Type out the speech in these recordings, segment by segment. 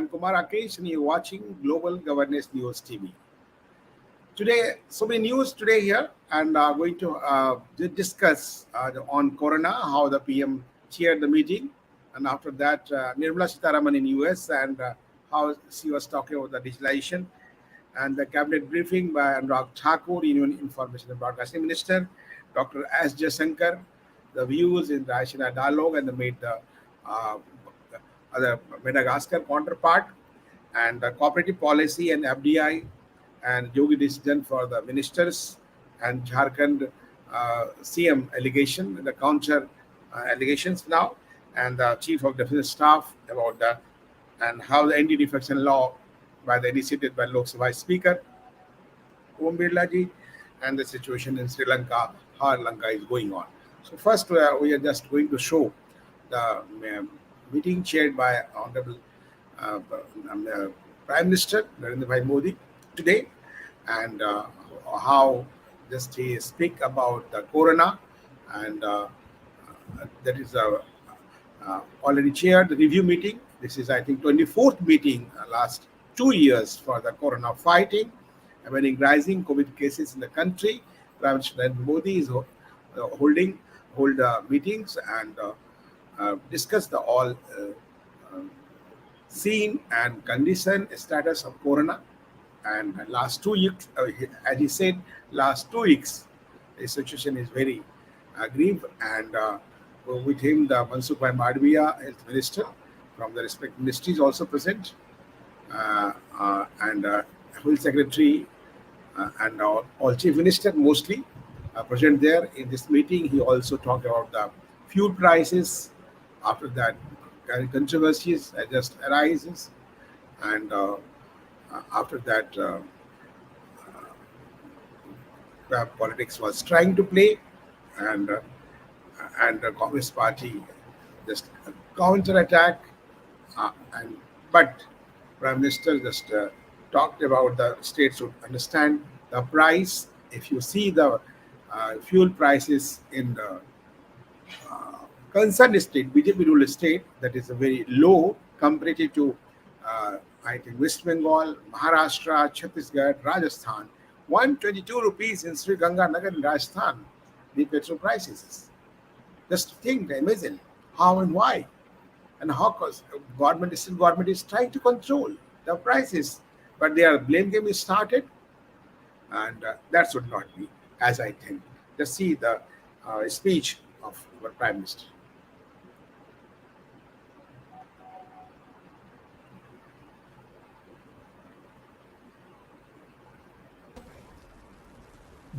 I'm Kumar Rakesh and you're watching Global Governance News TV. Today, so many news today here, and going to discuss on Corona, how the PM chaired the meeting, and after that, Nirmala Sitharaman in US, and how she was talking about the digitalization, and the cabinet briefing by Anurag Thakur, Union Information and Broadcasting Minister, Dr. S. Jaishankar, the views in the Ashina dialogue, and uh, the other Madagascar counterpart, and the cooperative policy and FDI, and Yogi decision for the ministers, and Jharkhand CM allegation, the counter allegations now, and the chief of defense staff about that, and how the anti-defection law by the initiated by Lok Sabha Speaker Om Birla ji, and the situation in Sri Lanka, how Lanka is going on. So first, we are just going to show the meeting chaired by Honorable Prime Minister Narendra Bhai Modi today, and how just he speak about the Corona, and that is already chaired the review meeting. This is, I think, 24th meeting last 2 years for the Corona fighting, amidst rising COVID cases in the country. Prime Minister Narendra Modi is hold meetings and discuss the all scene and condition status of Corona. And last 2 weeks, as he said, last 2 weeks, the situation is very grave. And with him, the Mansukh Bhai Madavia, Health Minister, from the respective ministries also present, and Health Secretary and all Chief Minister mostly present there in this meeting. He also talked about the fuel prices. After that, controversies just arises, and after that, politics was trying to play, and the Congress Party just counter attack, but Prime Minister just talked about the states should understand the price. If you see the fuel prices in the concerned state, BJP ruled state, that is a very low comparative to I think West Bengal, Maharashtra, Chhattisgarh, Rajasthan. 122 rupees in Sri Ganganagar in Rajasthan, the petrol prices. Just think, imagine how and why, and how government is trying to control the prices, but their blame game is started, and that should not be, as I think. Just see the speech of our Prime Minister.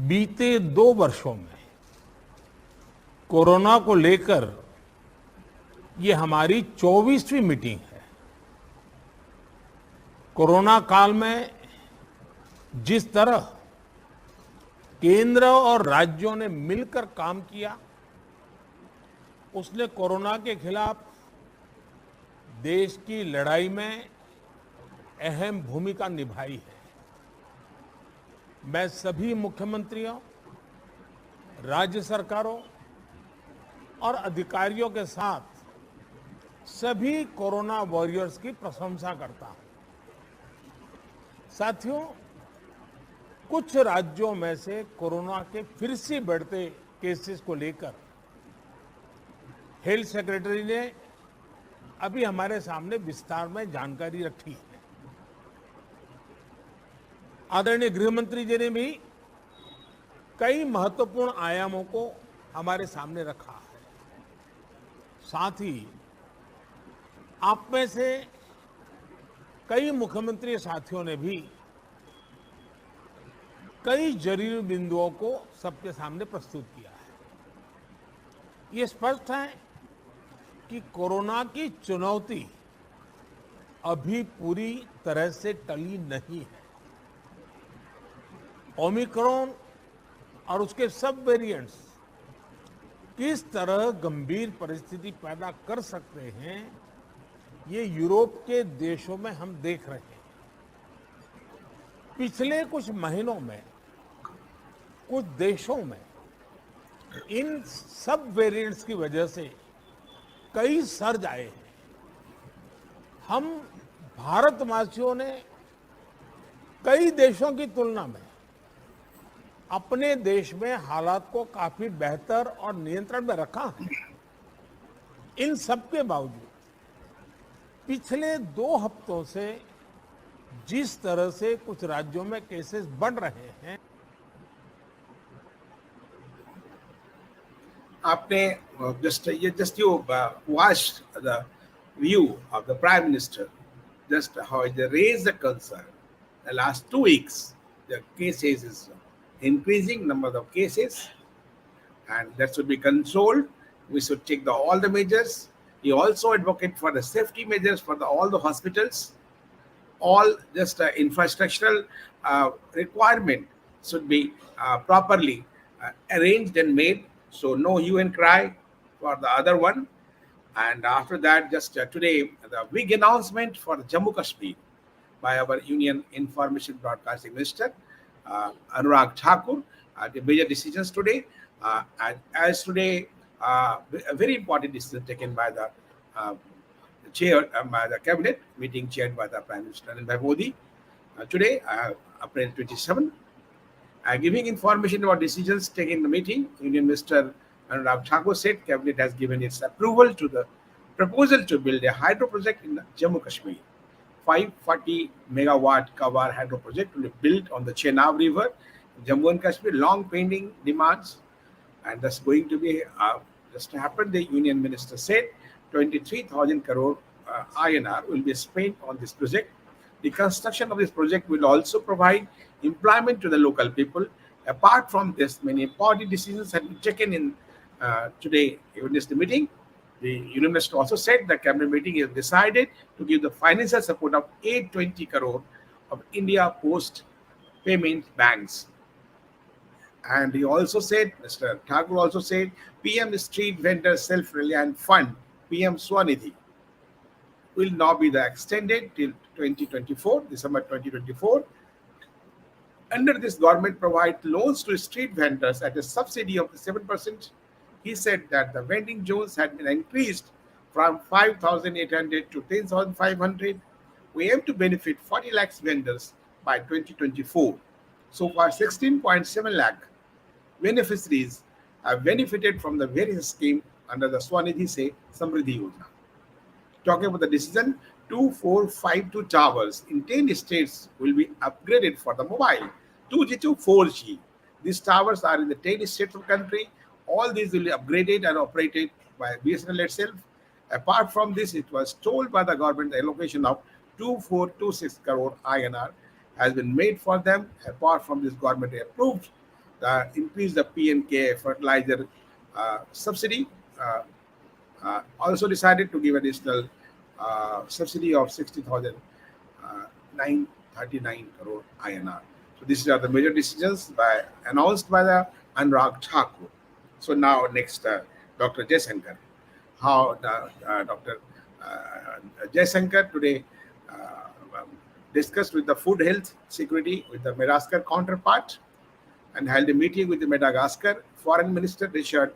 बीते 2 वर्षों में corona को लेकर ये हमारी 24वीं meeting है। Corona काल में जिस तरह केंद्र और राज्यों ने मिलकर काम किया, उसने कोरोना के खिलाफ देश की लड़ाई में अहम भूमिका निभाई है। मैं सभी मुख्यमंत्रियों, राज्य सरकारों और अधिकारियों के साथ सभी कोरोना वॉरियर्स की प्रशंसा करता हूं। साथियों, कुछ राज्यों में से कोरोना के फिर से बढ़ते केसेस को लेकर हेल्थ सेक्रेटरी ने अभी हमारे सामने विस्तार में जानकारी रखी है। आदरणीय गृह मंत्री जी ने भी कई महत्वपूर्ण आयामों को हमारे सामने रखा है। साथ ही आप में से कई मुख्यमंत्री साथियों ने भी कई जरूरी बिंदुओं को सबके सामने प्रस्तुत किया है। ये स्पष्ट है कि कोरोना की चुनौती अभी पूरी तरह से टली नहीं है। ओमिक्रॉन और उसके सब वेरिएंट्स किस तरह गंभीर परिस्थिति पैदा कर सकते हैं, ये यूरोप के देशों में हम देख रहे हैं। पिछले कुछ महीनों में कुछ देशों में इन सब वेरिएंट्स की वजह से कई सर्ज आए हैं। हम भारतवासियों ने कई देशों की तुलना में अपने देश में हालात को काफी बेहतर और नियंत्रण में रखा है। इन सब के बावजूद पिछले 2 हफ्तों से जिस तरह से कुछ राज्यों में केसेस बढ़ रहे हैं, आपने just you watched the view of the Prime Minister, just how they raised the concern. The last 2 weeks, the cases is increasing number of cases, and that should be controlled. We should take all the measures. He also advocate for the safety measures for all the hospitals. All just infrastructural requirement should be properly arranged and made. So no hue and cry for the other one. And after that, just today, the big announcement for the Jammu Kashmir by our Union Information Broadcasting Minister, Anurag Thakur. The major decisions today. As today, a very important decision taken by the chair by the cabinet meeting chaired by the Prime Minister Narendra Modi today, April 27. Giving information about decisions taken in the meeting, Union Minister Anurag Thakur said cabinet has given its approval to the proposal to build a hydro project in Jammu Kashmir. 540 megawatt Kawar hydro project will be built on the Chenab River, Jammu and Kashmir. Long pending demands, and that's going to be just happened. The Union Minister said 23,000 crore INR will be spent on this project. The construction of this project will also provide employment to the local people. Apart from this, many important decisions have been taken in today in this meeting. The Union Minister also said the cabinet meeting has decided to give the financial support of 820 crore of India Post Payment Banks. And he also said, Mr. Thakur also said, PM Street Vendor Self-Reliant Fund, PM Swanidhi, will now be extended till 2024, December 2024. Under this, government provide loans to street vendors at a subsidy of 7%. He said that the vending zones had been increased from 5,800 to 10,500. We aim to benefit 40 lakhs vendors by 2024. So far, 16.7 lakh beneficiaries have benefited from the various schemes under the Swanidhi Se Samriddhi Yojana. Talking about the decision, 2452 towers in 10 states will be upgraded for the mobile 2G to 4G. These towers are in the 10 states of the country. All these will be upgraded and operated by BSNL itself. Apart from this, it was told by the government the allocation of 2426 crore INR has been made for them. Apart from this, government approved the increase the PNK fertilizer subsidy. Also decided to give additional subsidy of 60,939 crore INR. So these are the major decisions announced by the Anurag Thakur. So now next, Dr. Jaishankar. How Dr. Jaishankar today discussed with the food health security with the Madagascar counterpart and held a meeting with the Madagascar Foreign Minister Richard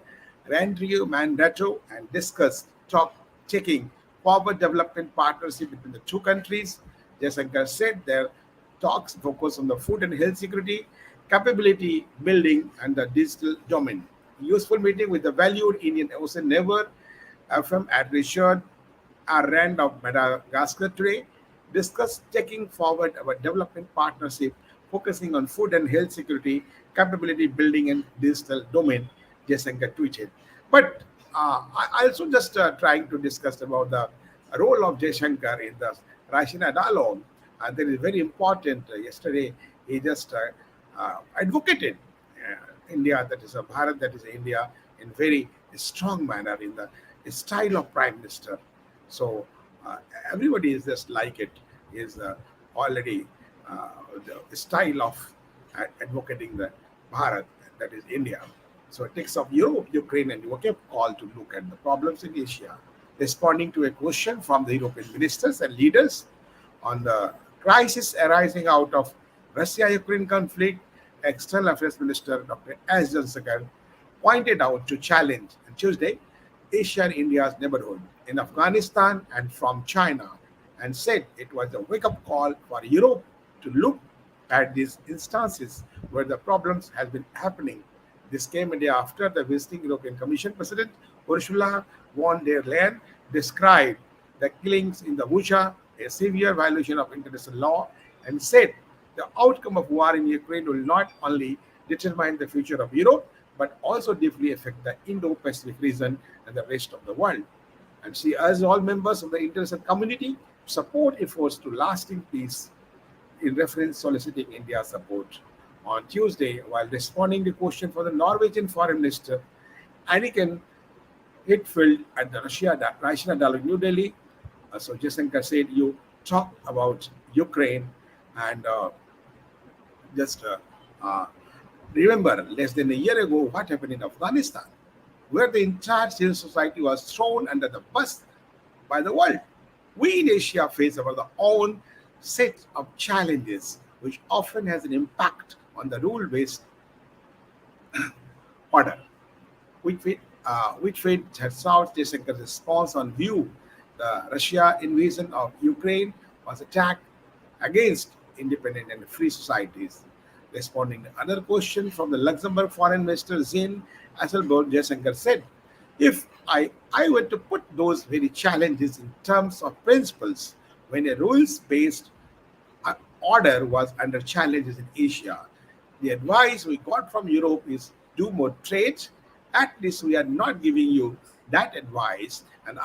Randrio Mandato and discussed checking forward development partnership between the two countries. Jaishankar said their talks focus on the food and health security, capability building, and the digital domain. Useful meeting with the valued Indian Ocean neighbor, FM at Richard Rand of Madagascar today, discussed taking forward our development partnership, focusing on food and health security, capability building, and digital domain, Jaishankar tweeted. But I also just trying to discuss about the role of Jaishankar in the Russian dialogue. And that is very important. Yesterday, he just advocated India, that is a Bharat, that is India, in very strong manner in the style of Prime Minister. So everybody is just like it is already the style of advocating the Bharat, that is India. So it takes up Europe, Ukraine, and UK call to look at the problems in Asia, responding to a question from the European ministers and leaders on the crisis arising out of Russia-Ukraine conflict. External Affairs Minister Dr. S. Jaishankar pointed out to challenge on Tuesday Asia and India's neighborhood in Afghanistan and from China and said it was a wake-up call for Europe to look at these instances where the problems has been happening. This came a day after the visiting European Commission President Ursula von der Leyen described the killings in the Bucha a severe violation of international law and said the outcome of war in Ukraine will not only determine the future of Europe but also deeply affect the Indo-Pacific region and the rest of the world. And she urged all members of the international community to support efforts to lasting peace in reference soliciting India's support. On Tuesday, while responding to question from the Norwegian Foreign Minister Anniken Huitfeldt at the Russia dialogue in New Delhi, so Jaishankar said, "You talk about Ukraine and just remember less than a year ago what happened in Afghanistan, where the entire civil society was thrown under the bus by the world. We in Asia face our own set of challenges, which often has an impact on the rule-based order. Which had South Jaishankar's response on view the Russia invasion of Ukraine was attack against independent and free societies. Responding to another question from the Luxembourg Foreign Minister Jean Asselborn, Jaishankar said, if I were to put those very challenges in terms of principles, when a rules-based order was under challenges in Asia, the advice we got from Europe is do more trade. At least we are not giving you that advice. And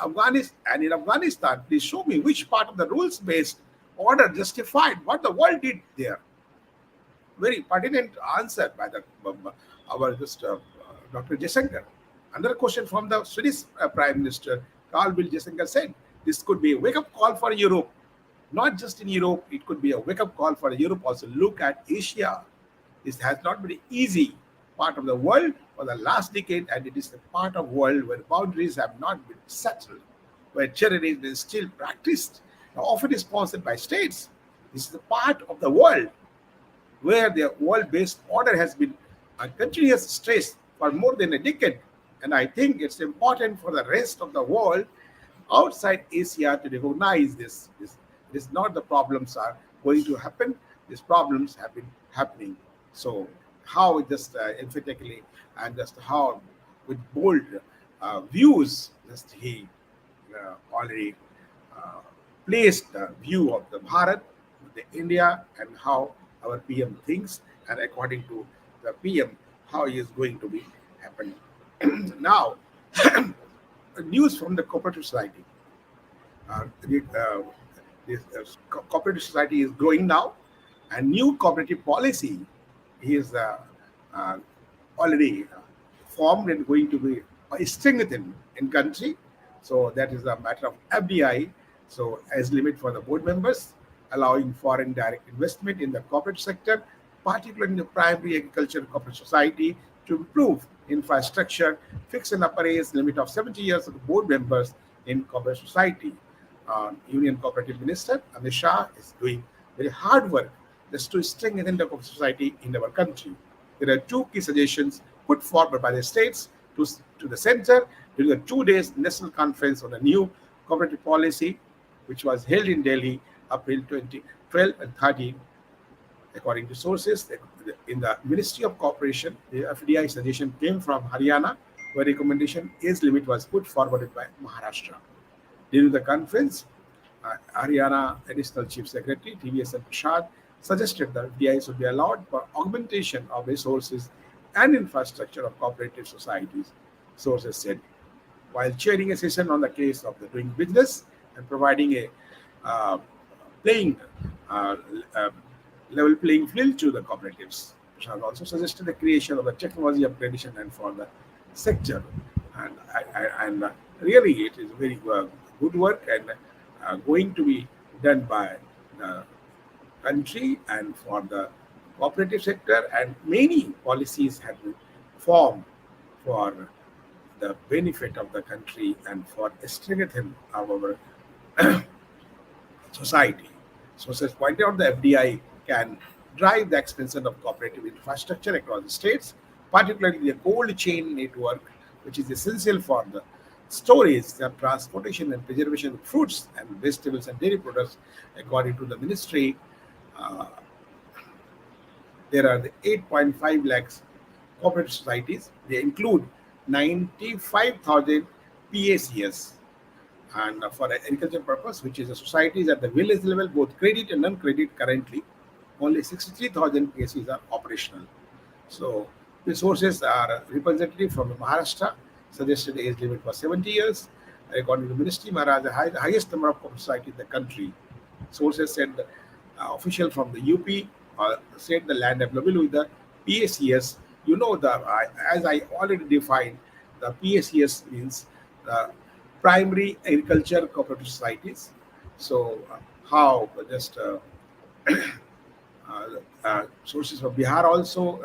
in Afghanistan, please show me which part of the rules-based order justified what the world did there. Very pertinent answer by our Dr. Jaishankar. Another question from the Swedish Prime Minister Carl Bildt Jaishankar said, this could be a wake-up call for Europe. Not just in Europe, it could be a wake-up call for Europe also. Look at Asia. This has not been easy part of the world for the last decade, and it is the part of world where boundaries have not been settled, where terrorism is still practiced, often sponsored by states. This is the part of the world where the world-based order has been a continuous stress for more than a decade. And I think it's important for the rest of the world outside Asia to recognize this. This is not the problems are going to happen. These problems have been happening. So how just emphatically and just how with bold views just he already placed the view of the Bharat, the India, and how our PM thinks, and according to the PM, how he is going to be happening. Now, news from the cooperative society. Cooperative society is growing now, and new cooperative policy is already formed and going to be strengthened in country. So that is a matter of FDI. So as limit for the board members, allowing foreign direct investment in the corporate sector, particularly in the primary agriculture cooperative society, to improve infrastructure, fix an upper age limit of 70 years of the board members in cooperative society. Union Cooperative Minister Amit Shah is doing very hard work just to strengthen the cooperative society in our country. There are two key suggestions put forward by the states to the center during the 2 days national conference on the new cooperative policy, which was held in Delhi April 2012 and 13. According to sources, in the Ministry of Cooperation, the FDI suggestion came from Haryana, where recommendation age limit was put forward by Maharashtra. During the conference, Haryana Additional Chief Secretary TVS Prasad suggested that FDI should be allowed for augmentation of resources and infrastructure of cooperative societies, sources said, while chairing a session on the case of the doing business and providing a level playing field to the cooperatives. Prasad also suggested the creation of a technology upgradation and for the sector, and really it is very good work and going to be done by the country and for the cooperative sector, and many policies have been formed for the benefit of the country and for strengthening our society. Sources pointed out the FDI can drive the expansion of cooperative infrastructure across the states, particularly the cold chain network, which is essential for the storage, the transportation and preservation of fruits and vegetables and dairy products. According to the ministry, uh, there are the 8.5 lakhs cooperative societies. They include 95,000 PACS, and for agriculture purpose, which is a societies at the village level, both credit and non-credit. Currently, only 63,000 PACs are operational. So the sources are representative from Maharashtra, suggested age limit was 70 years. According to the ministry, Maharashtra has the highest number of cooperative societies in the country. Sources said official from the UP said the land available with the PACS. You know, as I already defined, the PACS means the primary agriculture cooperative societies. So how just sources from Bihar also,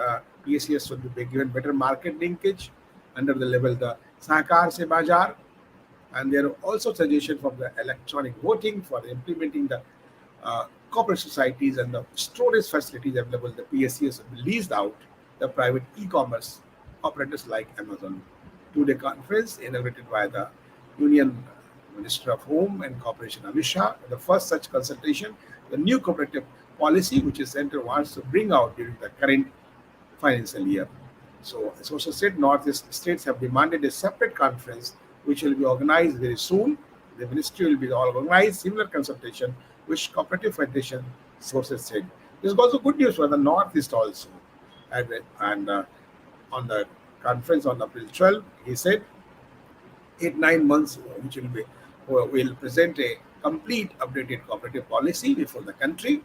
PACS should be given better market linkage under the level the Sahakar Se Bazaar, and there are also suggestions from the electronic voting for implementing the corporate societies and the storage facilities available. The PSCs have leased out the private e-commerce operators like Amazon. Two-day conference inaugurated by the Union Minister of Home and Corporation Amit Shah, the first such consultation, the new cooperative policy which is center wants to bring out during the current financial year. So, as also said, Northeast states have demanded a separate conference which will be organized very soon. The ministry will be organized similar consultation which cooperative federation sources said. This is also good news for the Northeast also. And on the conference on April 12, he said 8 9 months, which will present a complete updated cooperative policy before the country,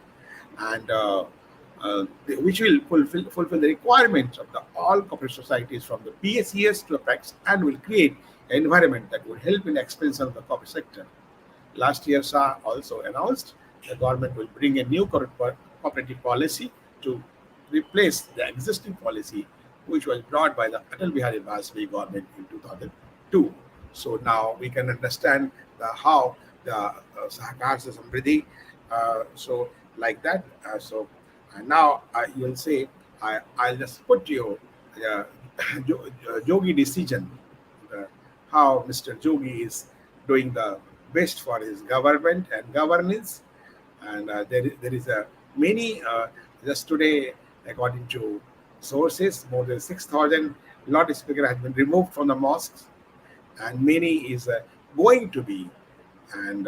and which will fulfill the requirements of the all corporate societies from the PSES to Apex, and will create an environment that would help in expansion of the corporate sector. Last year, Shah also announced the government will bring a new cooperative policy to replace the existing policy, which was brought by the Atal Bihari Vajpayee government in 2002. So now we can understand how the Sahakar se Samriddhi, so like that. So now you'll say, I'll just put you uh, Jogi decision, uh, how Mr. Jogi is doing the best for his government and governance. And there is a many, just today, according to sources, more than 6,000 loudspeaker has been removed from the mosques, and many is going to be. And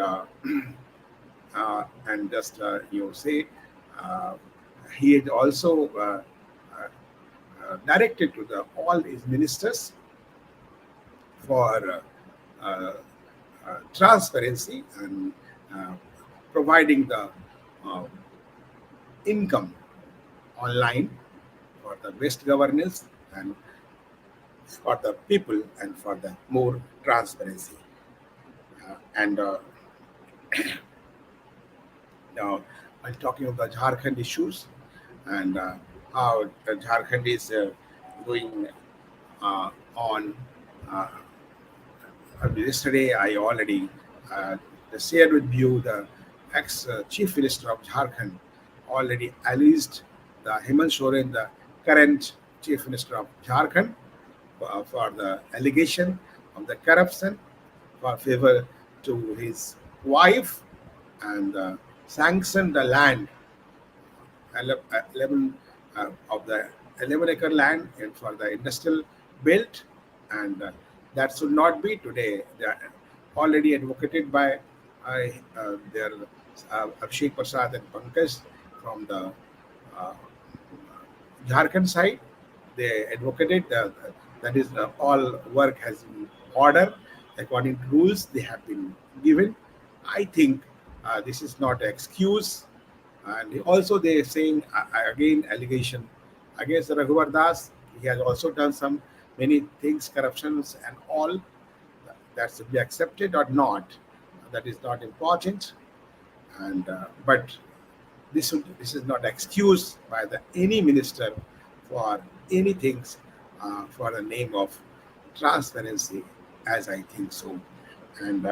and just you say, uh, he had also directed to all his ministers for transparency and uh, providing the uh, income online for the best governance and for the people and for the more transparency. And now I'm talking about the Jharkhand issues, and how Jharkhand is going on. Uh, Yesterday, I already uh, shared with you the ex-chief minister of Jharkhand already alleged the Hemant Soren, the current chief minister of Jharkhand, for the allegation of the corruption for favor to his wife, and sanctioned the land 11 of the 11-acre land and for the industrial belt, and that should not be today. They are already advocated by their Abhishek Prasad and Pankaj from the uh, Jharkhand side. They advocated that is all work has been ordered according to rules they have been given. I think this is not an excuse. And also they are saying again allegation against Raghuvar Das. He has also done some many things, corruptions and all. That should be accepted or not. That is not important. And but this is not excuse by the any minister for anything for the name of transparency, as I think so. And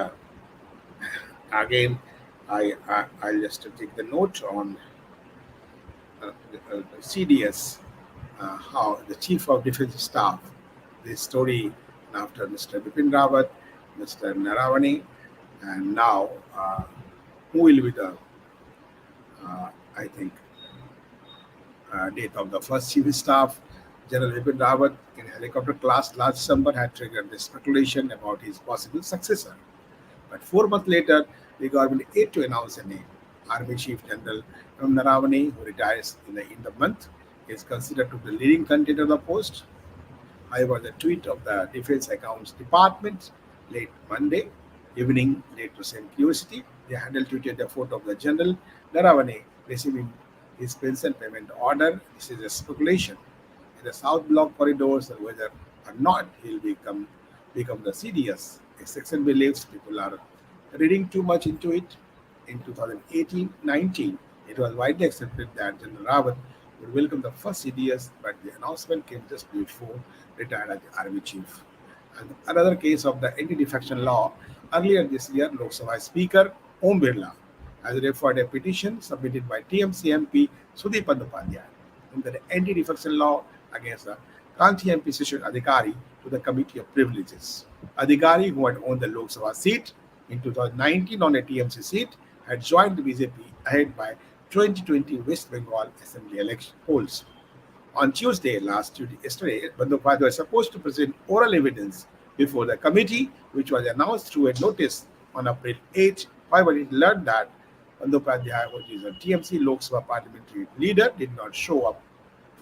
again, I'll just take the note on CDS, how the Chief of Defense Staff, this story after Mr. Bipin Rawat Mr. Naravani, and now who will be the, I think, death of the first chief of staff, General Vipin Rawat, in helicopter class last December had triggered the speculation about his possible successor. But 4 months later, the government yet to announce a name. Army Chief General Naravani, who retires in the month, is considered to be the leading contender of the post. However, the tweet of the Defense Accounts Department late Monday evening led to some curiosity. The handle tweeted a photo of the General Naravane receiving his pension payment order. This is a speculation in the South Block corridors and whether or not he'll become the CDS. A section believes people are reading too much into it. In 2018-19, it was widely accepted that General Rawat would welcome the first CDS, but the announcement came just before retired as the Army Chief. And another case of the anti-defection law, earlier this year, Lok Sabha Speaker Om Birla has referred a petition submitted by TMC MP Sudeep Bandyopadhyay in the anti-defection law against the Kanchi MP Shishir Adhikari to the Committee of Privileges. Adhikari, who had won the Lok Sabha seat in 2019 on a TMC seat, had joined the BJP ahead by 2020 West Bengal Assembly election polls. On Tuesday, yesterday, Bandyopadhyay was supposed to present oral evidence before the committee, which was announced through a notice on April 8. However, it learned that Bandyopadhyay, which is a TMC Lok Sabha parliamentary leader, did not show up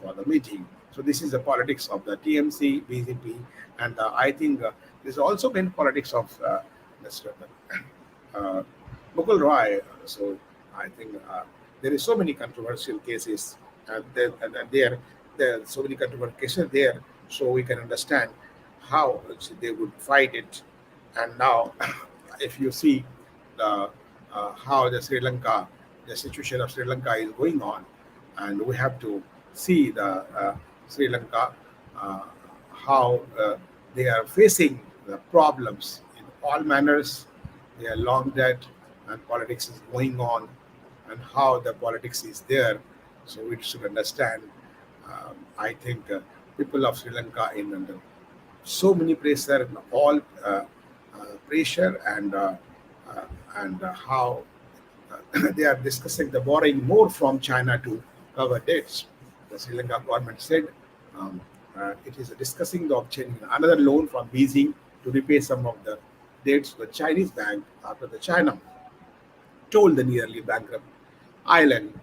for the meeting. So this is the politics of the TMC, BJP, and I think there's also been politics of Mr. Mukul Roy. So I think there is so many controversial cases, and there are so many controversial cases there. So we can understand how they would fight it. And now, if you see the how the situation of Sri Lanka is going on, and we have to see the Sri Lanka how they are facing the problems in all manners. They are long debt, and politics is going on, and how the politics is there. So we should understand. I think people of Sri Lanka in under so many pressure, and all pressure, and how they are discussing the borrowing more from China to cover debts. The Sri Lanka government said it is discussing the obtaining another loan from Beijing to repay some of the debts to the Chinese bank after the China told the nearly bankrupt island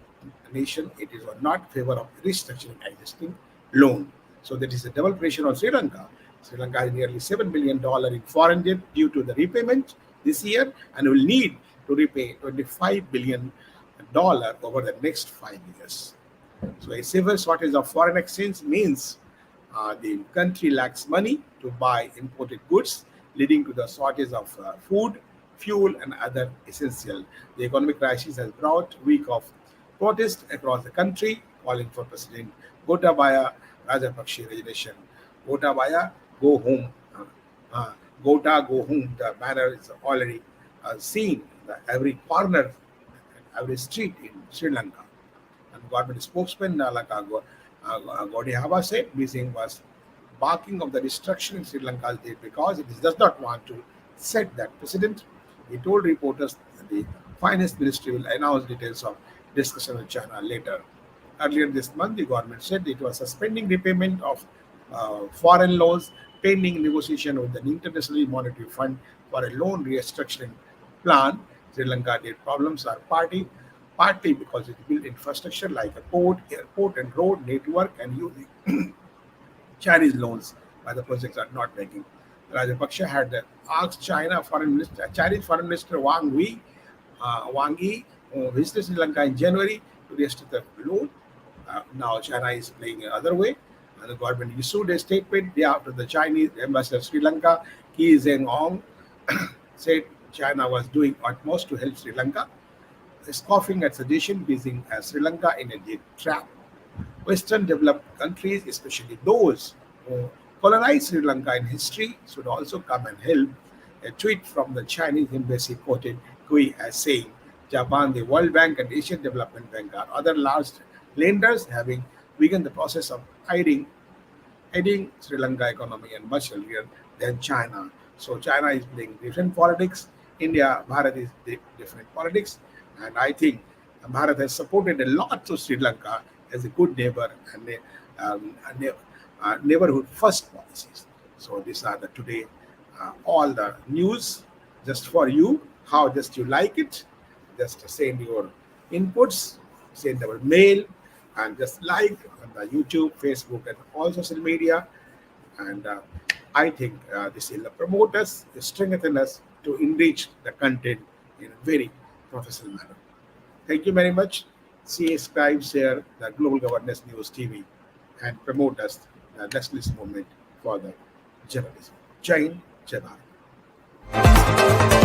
nation it is not favor of restructuring existing loan. So that is a double pressure on Sri Lanka. Sri Lanka has nearly $7 billion in foreign debt due to the repayment this year and will need to repay $25 billion over the next 5 years. So a severe shortage of foreign exchange means the country lacks money to buy imported goods, leading to the shortage of food, fuel, and other essential. The economic crisis has brought week of protests across the country, calling for President Gotabaya Rajapaksa resignation. Gotabaya, go home. Gota, go home. The banner is already seen every corner, every street in Sri Lanka. And government spokesman Nalaka Godihava said Beijing was barking of the destruction in Sri Lanka's deed because it does not want to set that precedent. He told reporters that the finance ministry will announce details of discussion with China later. Earlier this month, the government said it was suspending repayment of foreign loans pending negotiation with the International Monetary Fund for a loan restructuring plan. Sri Lanka debt problems are partly because it built infrastructure like a port, airport, and road network, and using Chinese loans, but the projects are not making. Rajapaksa had asked Chinese Foreign Minister Wang Yi, who visited Sri Lanka in January, to restructure the loan. Now China is playing another way, and the government issued a statement day after the Chinese ambassador to Sri Lanka, Ki Zheng-ong, said China was doing utmost to help Sri Lanka, scoffing at suggestion using Sri Lanka in a debt trap. Western developed countries, especially those who colonized Sri Lanka in history, should also come and help. A tweet from the Chinese embassy quoted Kui as saying, Japan, the World Bank, and Asian Development Bank are other large lenders having begun the process of aiding Sri Lanka economy and much earlier than China. So China is playing different politics. India, Bharat is different politics. And I think Bharat has supported a lot to Sri Lanka as a good neighbor and neighborhood first policies. So these are the today all the news just for you. How just you like it? Just send your inputs, send our mail, and just like on the YouTube, Facebook, and all social media. And I think this will promote us, strengthen us to enrich the content in a very professional manner. Thank you very much. See, subscribe, share the Global Governance News TV and promote us the nationalist movement for the journalism. Jai Hind, Jai Bharat.